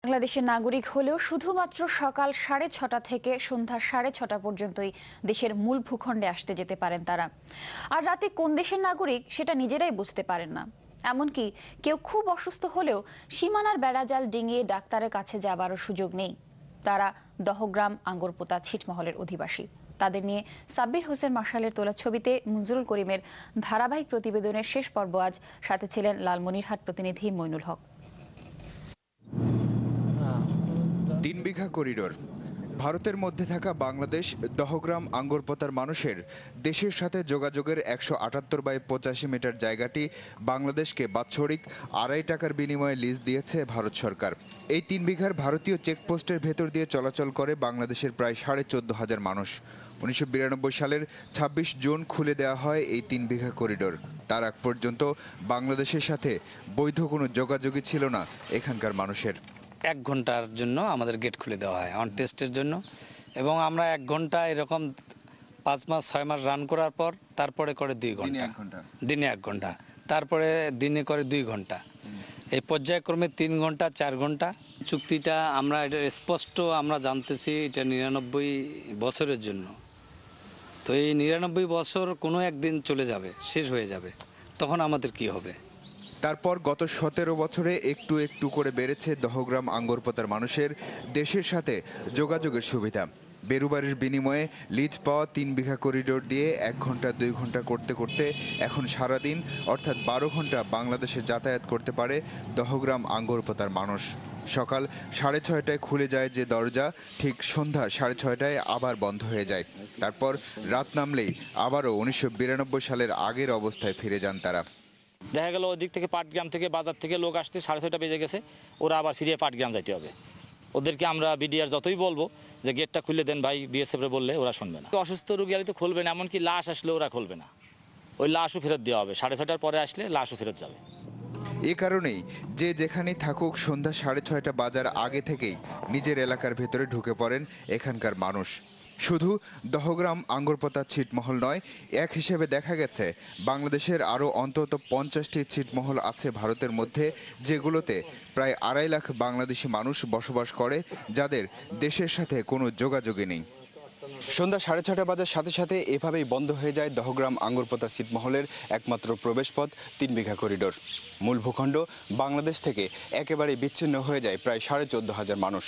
বাংলাদেশের নাগরিক হলেও শুধুমাত্র সকাল 6:30 থেকে সন্ধ্যা 6:30 পর্যন্তই দেশের মূল ভূখণ্ডে আসতে যেতে পারেন তারা। আর রাতে কোন দেশের নাগরিক সেটা নিজেরাই বুঝতে পারেন না। এমনকি কেউ খুব অসুস্থ হলেও সীমানার বেড়াজাল ডিঙিয়ে ডাক্তারের কাছে যাবারও সুযোগ নেই। তারা দহগ্রাম আঙ্গরপোতা ছিটমহলের অধিবাসী। তাদের নিয়ে সাব্বির হোসেন মার্শালের তোলা ছবিতে মঞ্জুরুল করিমের ধারাবাহিক প্রতিবেদনের শেষ পর্ব। আজ সাথে ছিলেন লালমনিরহাট প্রতিনিধি মইনুল হক। 3 বিঘা করিডোর, ভারতের মধ্যে থাকা বাংলাদেশ দহগ্রাম আঙ্গরপোতার মানুষের দেশের সাথে যোগাযোগের 178/85 মিটার জায়গাটি বাংলাদেশকে বাৎসরিক টাকার বিনিময়ে লিজ দিয়েছে ভারত সরকার। এই 3 বিঘার ভারতীয় চেকপোস্টের ভেতর দিয়ে চলাচল করে বাংলাদেশের প্রায় 14,500 মানুষ। 1992 সালের 26 জুন খুলে দেওয়া হয় এই 3 বিঘা করিডোর। তার আগ পর্যন্ত বাংলাদেশের সাথে বৈধ কোনো যোগাযোগই ছিল না এখানকার মানুষের। 1 ঘন্টার জন্য আমাদের গেট খুলে দেওয়া হয় অন টেস্টের জন্য, এবং আমরা 1 ঘন্টা এরকম 5 মাস 6 মাস রান করার পর তারপরে করে 2 ঘন্টা, দিনে 1 ঘন্টা, তারপরে দিনে করে 2 ঘন্টা, এই পর্যায়ক্রমে 3 ঘন্টা 4 ঘন্টা। চুক্তিটা আমরা এটা স্পষ্ট আমরা জানতেছি এটা 99 বছরের জন্য। তো এই 99 বছর কোনো একদিন চলে যাবে, শেষ হয়ে যাবে, তখন আমাদের কি হবে? তারপর গত 17 বছরে একটু একটু করে বেড়েছে দহগ্রাম আঙ্গরপোতার মানুষের দেশের সাথে যোগাযোগের সুবিধা। বেরুবাড়ির বিনিময়ে লিজ পাওয়া 3 বিঘা করিডোর দিয়ে 1 ঘন্টা 2 ঘন্টা করতে করতে এখন সারাদিন অর্থাৎ 12 ঘন্টা বাংলাদেশে যাতায়াত করতে পারে দহগ্রাম আঙ্গরপোতার মানুষ। সকাল 6:30টায় খুলে যায় যে দরজা, ঠিক সন্ধ্যা 6:30টায় আবার বন্ধ হয়ে যায়। তারপর রাত নামলেই আবারও 1992 সালের আগের অবস্থায় ফিরে যান তারা। দেখা গেল ওদিক থেকে পাটগ্রাম থেকে বাজার থেকে লোক আসতে 6:30 বেজে গেছে, ওরা আবার ফিরে পাটগ্রাম যাইতে হবে। ওদেরকে আমরা বিডিআর যতই বলবো যে গেটটা খুলে দেন ভাই, বিএসএফ বললে ওরা শুনবে না। অসুস্থ রোগী আলে তো খুলবে না, এমনকি লাশ আসলে ওরা খুলবে না, ওই লাশও ফেরত দেওয়া হবে। 6:30টার পরে আসলে লাশও ফেরত যাবে। এ কারণেই যে যেখানেই থাকুক সন্ধ্যা 6:30 বাজার আগে থেকেই নিজের এলাকার ভেতরে ঢুকে পড়েন এখানকার মানুষ। শুধু দহগ্রাম আঙ্গরপোতা ছিটমহল নয়, এক হিসেবে দেখা গেছে বাংলাদেশের আরও অন্তত 50টি ছিটমহল আছে ভারতের মধ্যে, যেগুলোতে প্রায় 2.5 লাখ বাংলাদেশি মানুষ বসবাস করে, যাদের দেশের সাথে কোনো যোগাযোগই নেই। সন্ধ্যা 6:30 বাজার সাথে সাথে এভাবেই বন্ধ হয়ে যায় দহগ্রাম আঙ্গরপোতা ছিটমহলের একমাত্র প্রবেশপথ 3 বিঘা করিডোর। মূল ভূখণ্ড বাংলাদেশ থেকে একেবারেই বিচ্ছিন্ন হয়ে যায় প্রায় 14,500 মানুষ।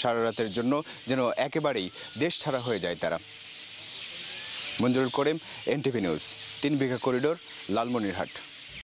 সারা রাতের জন্য যেন একেবারেই দেশ ছাড়া হয়ে যায় তারা। মঞ্জুরুল করিম, এনটিভি নিউজ, 3 বিঘা করিডোর, লালমনিরহাট।